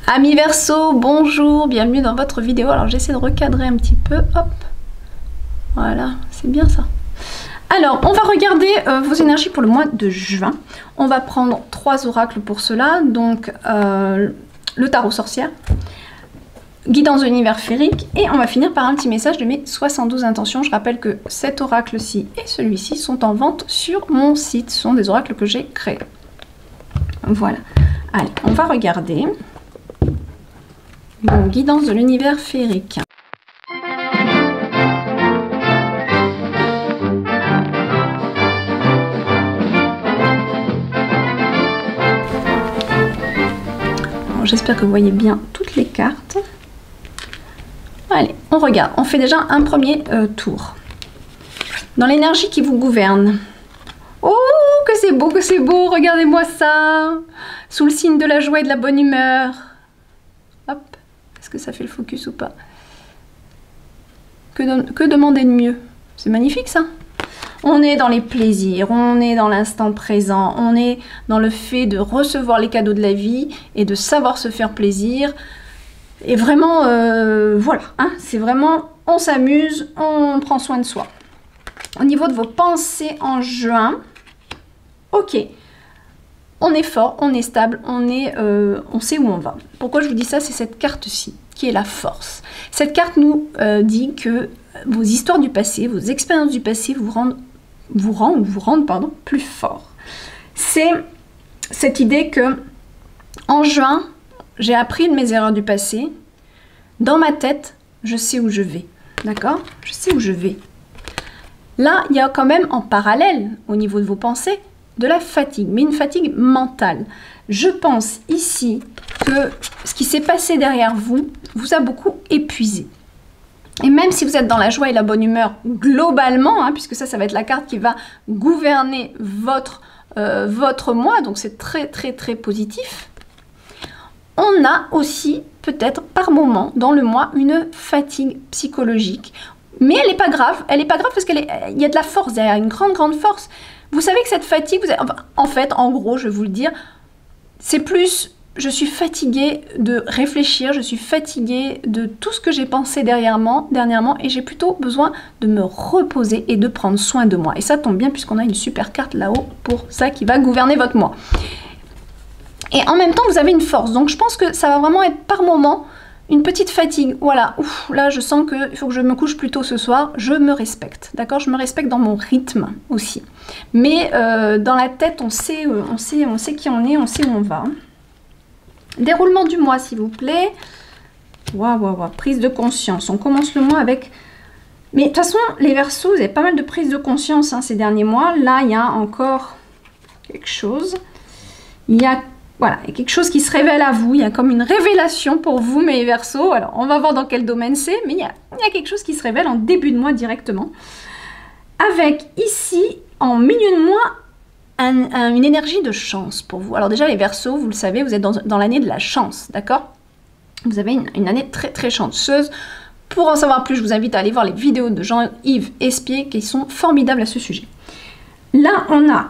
Amis Verseau, bonjour, bienvenue dans votre vidéo. Alors j'essaie de recadrer un petit peu, hop, voilà, c'est bien ça. Alors, on va regarder vos énergies pour le mois de juin. On va prendre 3 oracles pour cela, donc le tarot sorcière, guidance de l'univers féerique, et on va finir par un petit message de mes 72 intentions. Je rappelle que cet oracle-ci et celui-ci sont en vente sur mon site, ce sont des oracles que j'ai créés. Voilà, allez, on va regarder. Bon, guidance de l'univers féerique. Bon, j'espère que vous voyez bien toutes les cartes. Allez, on regarde. On fait déjà un premier tour. Dans l'énergie qui vous gouverne. Oh, que c'est beau, regardez-moi ça. Sous le signe de la joie et de la bonne humeur. Hop. Est-ce que ça fait le focus ou pas? Que demander de mieux? C'est magnifique ça. On est dans les plaisirs, on est dans l'instant présent, on est dans le fait de recevoir les cadeaux de la vie et de savoir se faire plaisir. Et vraiment, voilà, hein, c'est vraiment, on s'amuse, on prend soin de soi. Au niveau de vos pensées en juin, ok. On est fort, on est stable, on sait où on va. Pourquoi je vous dis ça? C'est cette carte-ci, qui est la force. Cette carte nous dit que vos histoires du passé, vos expériences du passé vous rendent plus fort. C'est cette idée que, en juin, j'ai appris de mes erreurs du passé. Dans ma tête, je sais où je vais. D'accord? Je sais où je vais. Là, il y a quand même en parallèle, au niveau de vos pensées, de la fatigue, mais une fatigue mentale. Je pense ici que ce qui s'est passé derrière vous a beaucoup épuisé. Et même si vous êtes dans la joie et la bonne humeur globalement, hein, puisque ça va être la carte qui va gouverner votre mois, donc c'est très positif, on a aussi peut-être par moment dans le mois une fatigue psychologique. Mais elle n'est pas grave, parce qu'il y a de la force derrière, une grande force. Vous savez que cette fatigue, en fait, en gros, je vais vous le dire, c'est plus, je suis fatiguée de réfléchir, je suis fatiguée de tout ce que j'ai pensé dernièrement, et j'ai plutôt besoin de me reposer et de prendre soin de moi. Et ça tombe bien puisqu'on a une super carte là-haut pour ça qui va gouverner votre mois. Et en même temps, vous avez une force. Donc, je pense que ça va vraiment être par moment une petite fatigue. Voilà, ouf, là, je sens qu'il faut que je me couche plus tôt ce soir. Je me respecte, d'accord? Je me respecte dans mon rythme aussi. Mais dans la tête, on sait qui on est, on sait où on va. Déroulement du mois, s'il vous plaît. Waouh, prise de conscience. On commence le mois avec... Mais de toute façon, les Verseaux, vous avez pas mal de prise de conscience hein, ces derniers mois. Là, il y a encore quelque chose. Voilà, il y a quelque chose qui se révèle à vous. Il y a comme une révélation pour vous, mes Verseaux. Alors, on va voir dans quel domaine c'est, mais il y a quelque chose qui se révèle en début de mois directement. Avec ici, en milieu de mois, une énergie de chance pour vous. Alors déjà, les Verseaux, vous le savez, vous êtes dans l'année de la chance, d'accord? Vous avez une année très chanceuse. Pour en savoir plus, je vous invite à aller voir les vidéos de Jean-Yves Espier qui sont formidables à ce sujet. Là, on a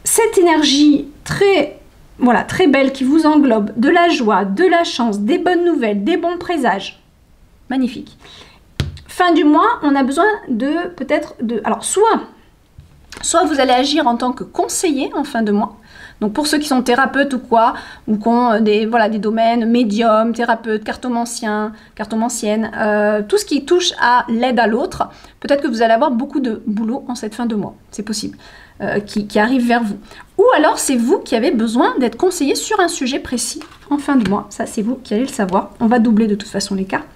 cette énergie très belle qui vous englobe, de la joie, de la chance, des bonnes nouvelles, des bons présages. Magnifique. Fin du mois, on a besoin alors, soit vous allez agir en tant que conseiller en fin de mois. Donc, pour ceux qui sont thérapeutes ou quoi, ou qui ont des domaines médium, thérapeute, cartomancienne, tout ce qui touche à l'aide à l'autre, peut-être que vous allez avoir beaucoup de boulot en cette fin de mois. C'est possible. Qui arrive vers vous. Ou alors, c'est vous qui avez besoin d'être conseillé sur un sujet précis en fin de mois. Ça, c'est vous qui allez le savoir. On va doubler de toute façon les cartes.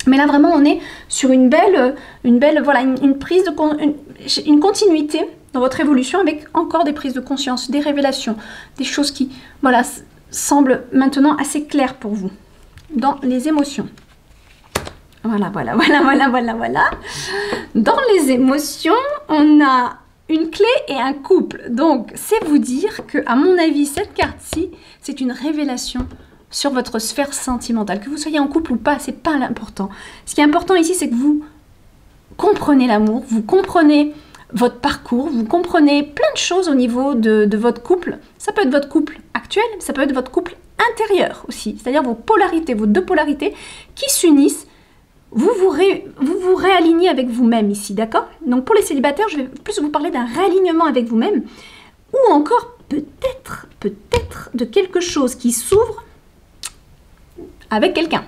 Mais là, vraiment, on est sur une prise de une continuité dans votre évolution avec encore des prises de conscience, des révélations, des choses qui, semblent maintenant assez claires pour vous dans les émotions. Voilà. Dans les émotions, on a une clé et un couple. Donc, c'est vous dire que, à mon avis, cette carte-ci, c'est une révélation sur votre sphère sentimentale. Que vous soyez en couple ou pas, c'est pas l'important. Ce qui est important ici, c'est que vous comprenez l'amour, vous comprenez votre parcours, vous comprenez plein de choses au niveau de votre couple. Ça peut être votre couple actuel, ça peut être votre couple intérieur aussi, c'est-à-dire vos polarités, vos deux polarités qui s'unissent. Vous vous réalignez avec vous-même ici, d'accord? Donc pour les célibataires, je vais plus vous parler d'un réalignement avec vous-même, ou encore peut-être de quelque chose qui s'ouvre avec quelqu'un.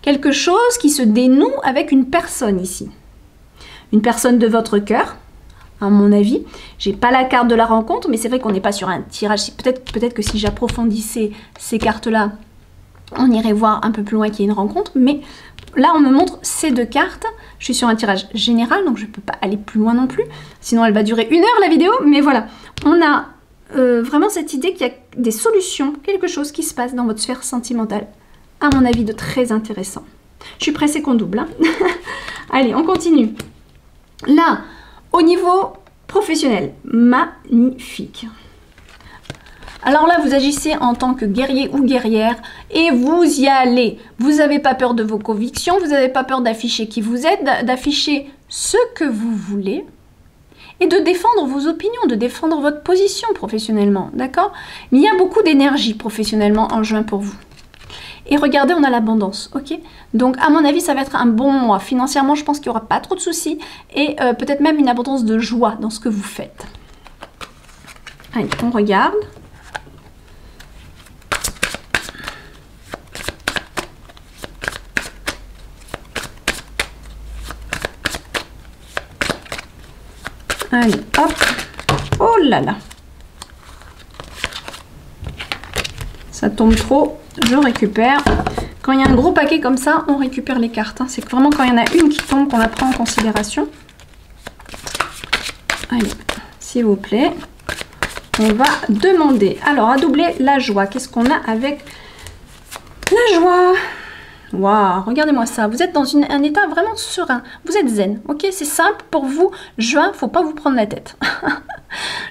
Quelque chose qui se dénoue avec une personne ici. Une personne de votre cœur, à mon avis. J'ai pas la carte de la rencontre, mais c'est vrai qu'on n'est pas sur un tirage. Peut-être que si j'approfondissais ces cartes-là, on irait voir un peu plus loin qu'il y ait une rencontre. Mais là, on me montre ces deux cartes. Je suis sur un tirage général, donc je ne peux pas aller plus loin non plus. Sinon, elle va durer 1 heure, la vidéo. Mais voilà, on a vraiment cette idée qu'il y a des solutions, quelque chose qui se passe dans votre sphère sentimentale. À mon avis, de très intéressant. Je suis pressée qu'on double. Hein. Allez, on continue. Là, au niveau professionnel, magnifique. Alors là, vous agissez en tant que guerrier ou guerrière et vous y allez. Vous n'avez pas peur de vos convictions, vous n'avez pas peur d'afficher qui vous êtes, d'afficher ce que vous voulez et de défendre vos opinions, de défendre votre position professionnellement, d'accord? Mais il y a beaucoup d'énergie professionnellement en juin pour vous. Et regardez, on a l'abondance, ok? Donc, à mon avis, ça va être un bon mois. Financièrement, je pense qu'il n'y aura pas trop de soucis et peut-être même une abondance de joie dans ce que vous faites. Allez, on regarde. Allez, hop. Oh là là. Ça tombe trop. Je récupère. Quand il y a un gros paquet comme ça, on récupère les cartes. Hein. C'est vraiment quand il y en a une qui tombe qu'on la prend en considération. Allez, s'il vous plaît. On va demander. Alors, à doubler la joie. Qu'est-ce qu'on a avec la joie? Waouh, regardez-moi ça. Vous êtes dans un état vraiment serein. Vous êtes zen, ok? C'est simple pour vous. Juin, faut pas vous prendre la tête.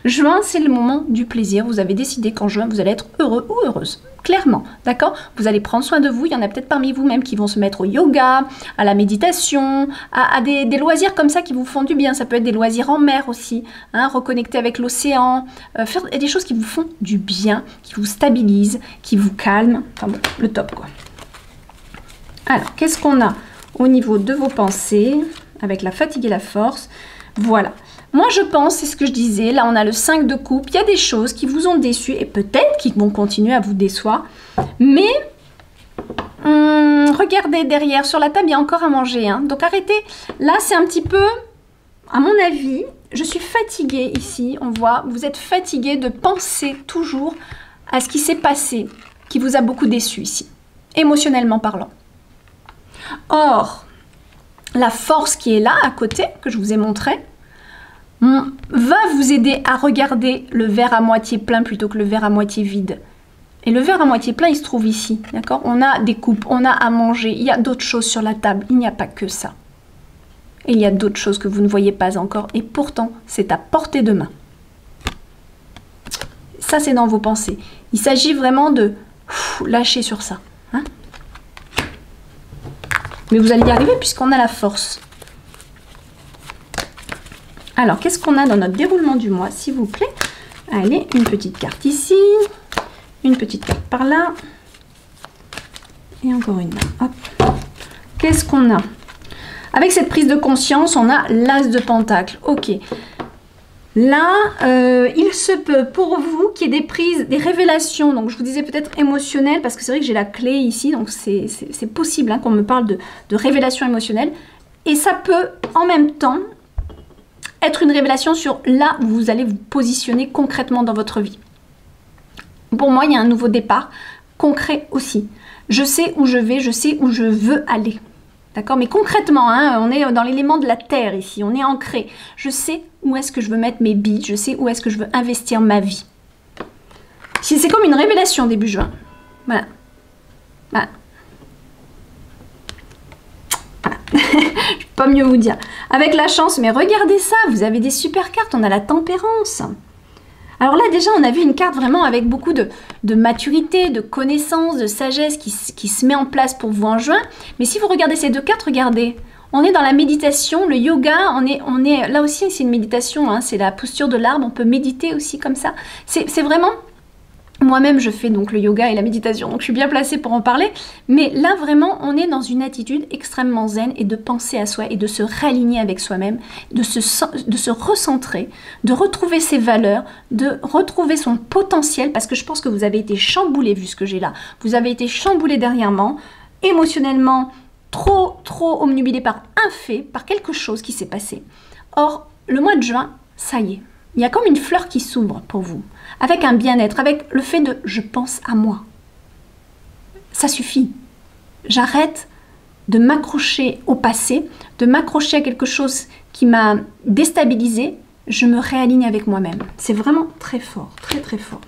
Juin, c'est le moment du plaisir. Vous avez décidé qu'en juin, vous allez être heureux ou heureuse. Clairement, d'accord? Vous allez prendre soin de vous. Il y en a peut-être parmi vous-même qui vont se mettre au yoga, à la méditation, à des loisirs comme ça qui vous font du bien. Ça peut être des loisirs en mer aussi, hein, reconnecter avec l'océan, faire des choses qui vous font du bien, qui vous stabilisent, qui vous calment. Enfin bon, le top quoi. Alors, qu'est-ce qu'on a au niveau de vos pensées avec la fatigue et la force? Voilà. Moi, je pense, c'est ce que je disais, là, on a le 5 de coupe. Il y a des choses qui vous ont déçu et peut-être qui vont continuer à vous décevoir. Mais, regardez derrière, sur la table, il y a encore à manger. Hein. Donc, arrêtez. Là, c'est un petit peu, à mon avis, je suis fatiguée ici. On voit, vous êtes fatigué de penser toujours à ce qui s'est passé, qui vous a beaucoup déçu ici, émotionnellement parlant. Or, la force qui est là, à côté, que je vous ai montré, va vous aider à regarder le verre à moitié plein plutôt que le verre à moitié vide. Et le verre à moitié plein, il se trouve ici, d'accord? On a des coupes, on a à manger, il y a d'autres choses sur la table, il n'y a pas que ça. Et il y a d'autres choses que vous ne voyez pas encore, et pourtant, c'est à portée de main. Ça, c'est dans vos pensées. Il s'agit vraiment de lâcher sur ça. Hein? Mais vous allez y arriver puisqu'on a la force. Alors, qu'est-ce qu'on a dans notre déroulement du mois, s'il vous plaît? Allez, une petite carte ici, une petite carte par là, et encore une là. Hop. Qu'est-ce qu'on a? Avec cette prise de conscience, on a l'As de Pentacle. Ok. Là, il se peut pour vous qu'il y ait des prises, des révélations. Donc, je vous disais peut-être émotionnelles, parce que c'est vrai que j'ai la clé ici. Donc, c'est possible hein, qu'on me parle de révélations émotionnelles. Et ça peut, en même temps, être une révélation sur là où vous allez vous positionner concrètement dans votre vie. Pour moi, il y a un nouveau départ, concret aussi. Je sais où je vais, je sais où je veux aller. D'accord? Mais concrètement, hein, on est dans l'élément de la terre ici, on est ancré. Je sais où est-ce que je veux mettre mes billes, je sais où est-ce que je veux investir ma vie. C'est comme une révélation début juin. Voilà. Voilà. Je ne peux pas mieux vous dire. Avec la chance, mais regardez ça, vous avez des super cartes, on a la tempérance. Alors là, déjà, on a vu une carte vraiment avec beaucoup de maturité, de connaissance, de sagesse qui se met en place pour vous en juin. Mais si vous regardez ces deux cartes, regardez, On est dans la méditation, le yoga, on est là aussi, c'est une méditation, hein, c'est la posture de l'arbre, on peut méditer aussi comme ça. C'est vraiment... Moi-même, je fais donc le yoga et la méditation, donc je suis bien placée pour en parler. Mais là, vraiment, on est dans une attitude extrêmement zen et de penser à soi et de se réaligner avec soi-même, de se recentrer, de retrouver ses valeurs, de retrouver son potentiel, parce que je pense que vous avez été chamboulé, vu ce que j'ai là. Vous avez été chamboulé dernièrement, émotionnellement, trop omnubilé par un fait, par quelque chose qui s'est passé. Or, le mois de juin, ça y est, il y a comme une fleur qui s'ouvre pour vous, avec un bien-être, avec le fait de « je pense à moi ». Ça suffit. J'arrête de m'accrocher au passé, de m'accrocher à quelque chose qui m'a déstabilisé. Je me réaligne avec moi-même. C'est vraiment très fort, très fort.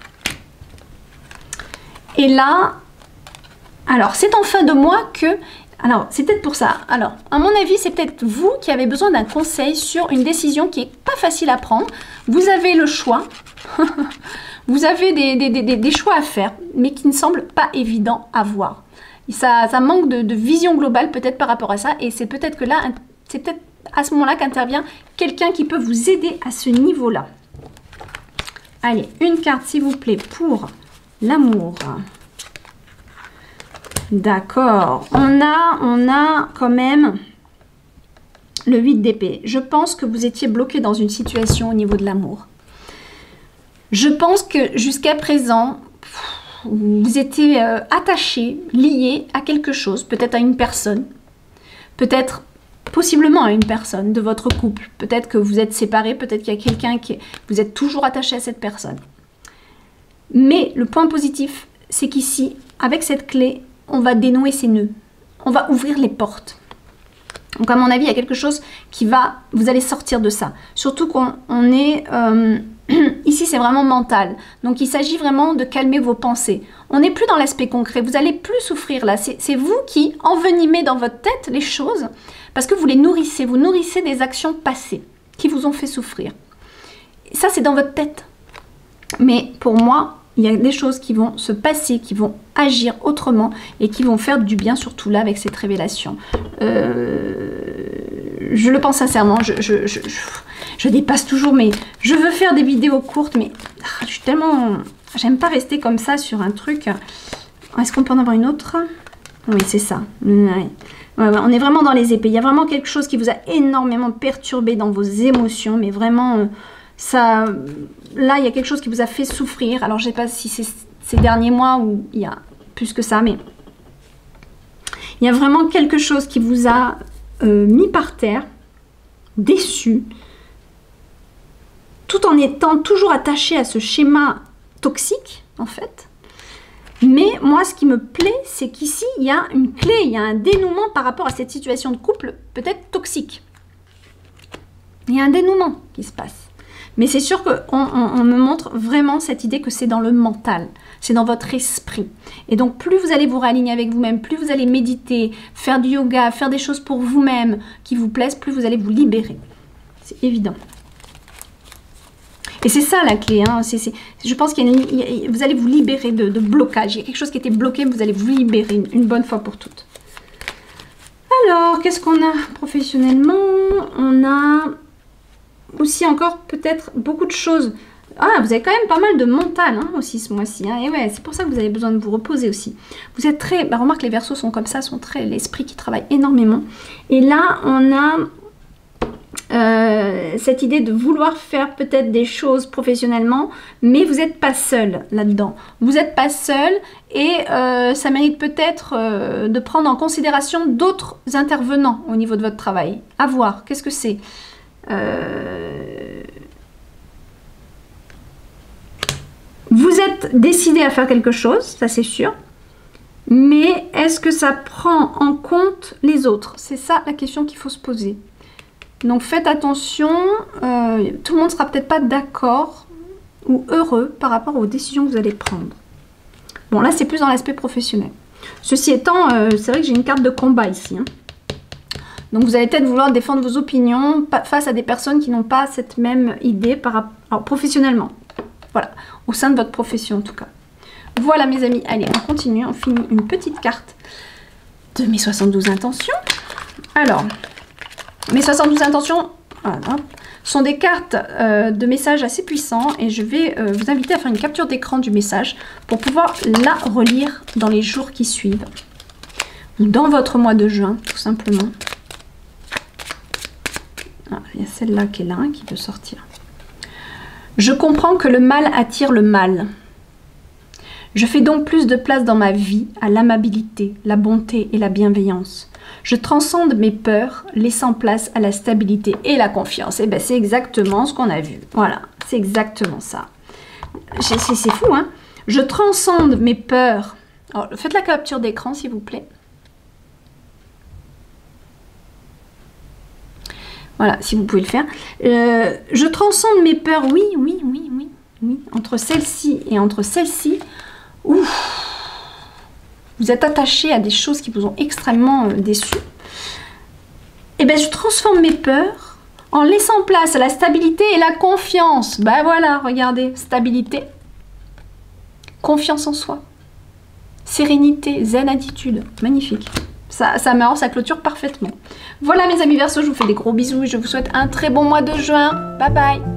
Et là, alors c'est en fin de mois que... Alors, c'est peut-être pour ça. Alors, à mon avis, c'est peut-être vous qui avez besoin d'un conseil sur une décision qui n'est pas facile à prendre. Vous avez le choix. Vous avez des choix à faire, mais qui ne semblent pas évidents à voir. Ça manque de vision globale peut-être par rapport à ça. Et c'est peut-être que là, c'est peut-être à ce moment-là qu'intervient quelqu'un qui peut vous aider à ce niveau-là. Allez, une carte, s'il vous plaît, pour l'amour. D'accord, on a quand même le 8 d'épée. Je pense que vous étiez bloqué dans une situation au niveau de l'amour. Je pense que jusqu'à présent, vous étiez attaché, lié à quelque chose, peut-être à une personne, peut-être possiblement à une personne de votre couple. Peut-être que vous êtes séparés, peut-être qu'il y a quelqu'un qui... Vous êtes toujours attaché à cette personne. Mais le point positif, c'est qu'ici, avec cette clé, on va dénouer ces nœuds. On va ouvrir les portes. Donc, à mon avis, il y a quelque chose qui va... Vous allez sortir de ça. Surtout qu'on est... ici, c'est vraiment mental. Donc, il s'agit vraiment de calmer vos pensées. On n'est plus dans l'aspect concret. Vous n'allez plus souffrir là. C'est vous qui envenimez dans votre tête les choses parce que vous les nourrissez. Vous nourrissez des actions passées qui vous ont fait souffrir. Ça, c'est dans votre tête. Mais pour moi... Il y a des choses qui vont se passer, qui vont agir autrement et qui vont faire du bien, surtout là, avec cette révélation. Je le pense sincèrement, je dépasse toujours, mais je veux faire des vidéos courtes, mais je suis tellement... J'aime pas rester comme ça sur un truc. Est-ce qu'on peut en avoir une autre? Oui, c'est ça. Ouais, on est vraiment dans les épées. Il y a vraiment quelque chose qui vous a énormément perturbé dans vos émotions, mais vraiment... Ça, là, il y a quelque chose qui vous a fait souffrir. Alors, je ne sais pas si c'est ces derniers mois ou il y a plus que ça, mais il y a vraiment quelque chose qui vous a mis par terre, déçu, tout en étant toujours attaché à ce schéma toxique, en fait. Mais moi, ce qui me plaît, c'est qu'ici, il y a une clé, il y a un dénouement par rapport à cette situation de couple peut-être toxique. Il y a un dénouement qui se passe. Mais c'est sûr qu'on me montre vraiment cette idée que c'est dans le mental, c'est dans votre esprit. Et donc, plus vous allez vous réaligner avec vous-même, plus vous allez méditer, faire du yoga, faire des choses pour vous-même qui vous plaisent, plus vous allez vous libérer. C'est évident. Et c'est ça la clé. Hein. Je pense que vous allez vous libérer de blocage. Il y a quelque chose qui était bloqué, vous allez vous libérer une bonne fois pour toutes. Alors, qu'est-ce qu'on a professionnellement? On a... aussi encore peut-être beaucoup de choses. Ah, vous avez quand même pas mal de mental hein, aussi ce mois-ci. Hein, et ouais, c'est pour ça que vous avez besoin de vous reposer aussi. Vous êtes très... Bah, remarque, les Verseaux sont comme ça, sont très... L'esprit qui travaille énormément. Et là, on a cette idée de vouloir faire peut-être des choses professionnellement, mais vous n'êtes pas seul là-dedans. Vous n'êtes pas seul et ça mérite peut-être de prendre en considération d'autres intervenants au niveau de votre travail. À voir, qu'est-ce que c'est? Vous êtes décidé à faire quelque chose, ça c'est sûr, mais est-ce que ça prend en compte les autres? C'est ça la question qu'il faut se poser. Donc faites attention, tout le monde ne sera peut-être pas d'accord ou heureux par rapport aux décisions que vous allez prendre. Bon là c'est plus dans l'aspect professionnel. Ceci étant, c'est vrai que j'ai une carte de combat ici. Hein. Donc vous allez peut-être vouloir défendre vos opinions face à des personnes qui n'ont pas cette même idée alors, professionnellement. Voilà, au sein de votre profession en tout cas. Voilà mes amis, allez on continue, on finit une petite carte de mes 72 intentions. Alors, Mes 72 intentions, voilà, sont des cartes de messages assez puissants et je vais vous inviter à faire une capture d'écran du message pour pouvoir la relire dans les jours qui suivent. Ou dans votre mois de juin, tout simplement. Ah, il y a celle-là qui est là, qui peut sortir. Je comprends que le mal attire le mal. Je fais donc plus de place dans ma vie à l'amabilité, la bonté et la bienveillance. Je transcende mes peurs, laissant place à la stabilité et la confiance. Et bien, c'est exactement ce qu'on a vu. Voilà, c'est exactement ça. C'est fou, hein? Je transcende mes peurs. Alors, faites la capture d'écran, s'il vous plaît. Voilà, si vous pouvez le faire. Je transcende mes peurs. Oui. Entre celle-ci et entre celle-ci. Ouf. Vous êtes attaché à des choses qui vous ont extrêmement déçu. Et bien, je transforme mes peurs en laissant place à la stabilité et la confiance. Ben voilà, regardez, stabilité, confiance en soi, sérénité, zen attitude. Magnifique. Ça clôture parfaitement. Voilà mes amis Verseaux, je vous fais des gros bisous et je vous souhaite un très bon mois de juin. Bye bye.